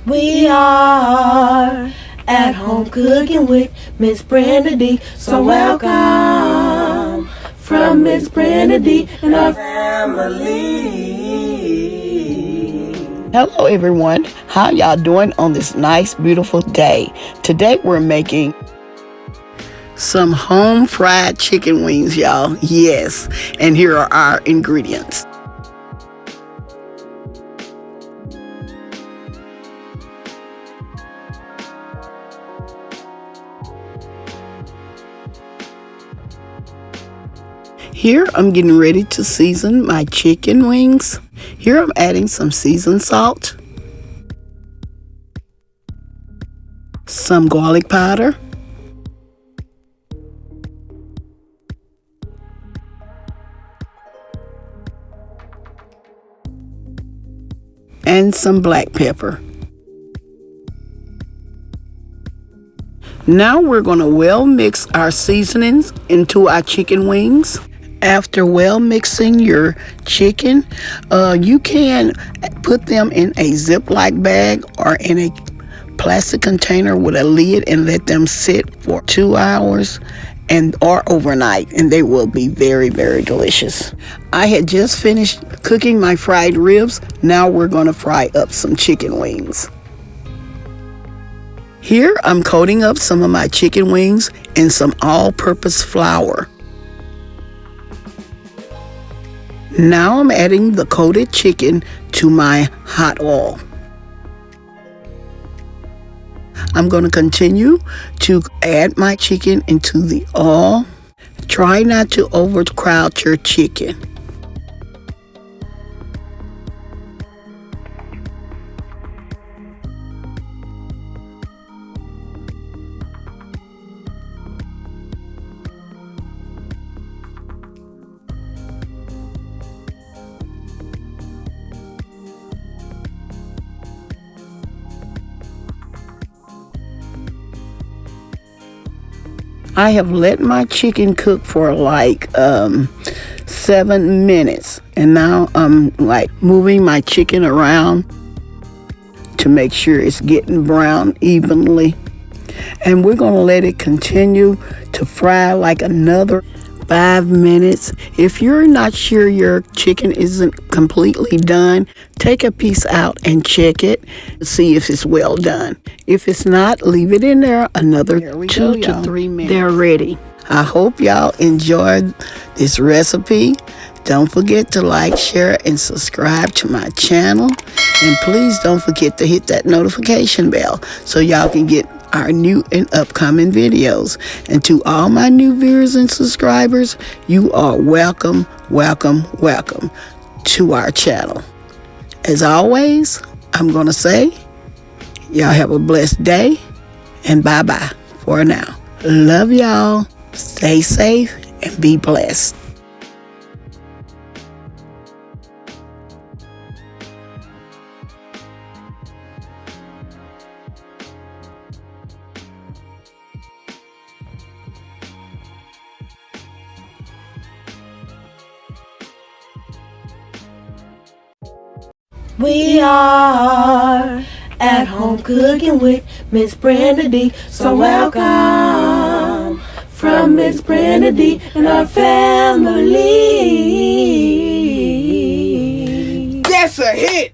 We are at home cooking with Miss Brenda Dee. So welcome from Miss Brenda Dee and our family. Hello everyone, how y'all doing on this nice beautiful day? Today we're making some home fried chicken wings, y'all. Yes, and here are our ingredients. Here I'm getting ready to season my chicken wings. Here I'm adding some seasoned salt, some garlic powder, and some black pepper. Now we're going to well mix our seasonings into our chicken wings. After well mixing your chicken, you can put them in a Ziploc bag or in a plastic container with a lid and let them sit for 2 hours or overnight, and they will be very, very delicious. I had just finished cooking my fried ribs. Now we're going to fry up some chicken wings. Here I'm coating up some of my chicken wings in some all-purpose flour. Now I'm adding the coated chicken to my hot oil. I'm going to continue to add my chicken into the oil. Try not to overcrowd your chicken. I have let my chicken cook for like 7 minutes, and now I'm like moving my chicken around to make sure it's getting brown evenly, and we're going to let it continue to fry like another 5 minutes. If you're not sure your chicken isn't completely done, take a piece out and check it, see if it's well done. If it's not, leave it in there another 2 to 3 minutes. They're ready. I hope y'all enjoyed this recipe. Don't forget to like, share, and subscribe to my channel. And please don't forget to hit that notification bell so y'all can get our new and upcoming videos. And to all my new viewers and subscribers, you are welcome, welcome, welcome to our channel. As always, I'm going to say, y'all have a blessed day, and bye-bye for now. Love y'all. Stay safe and be blessed. We are at home cooking with Miss Brenda Dee. So welcome from Miss Brenda Dee and our family. That's a hit!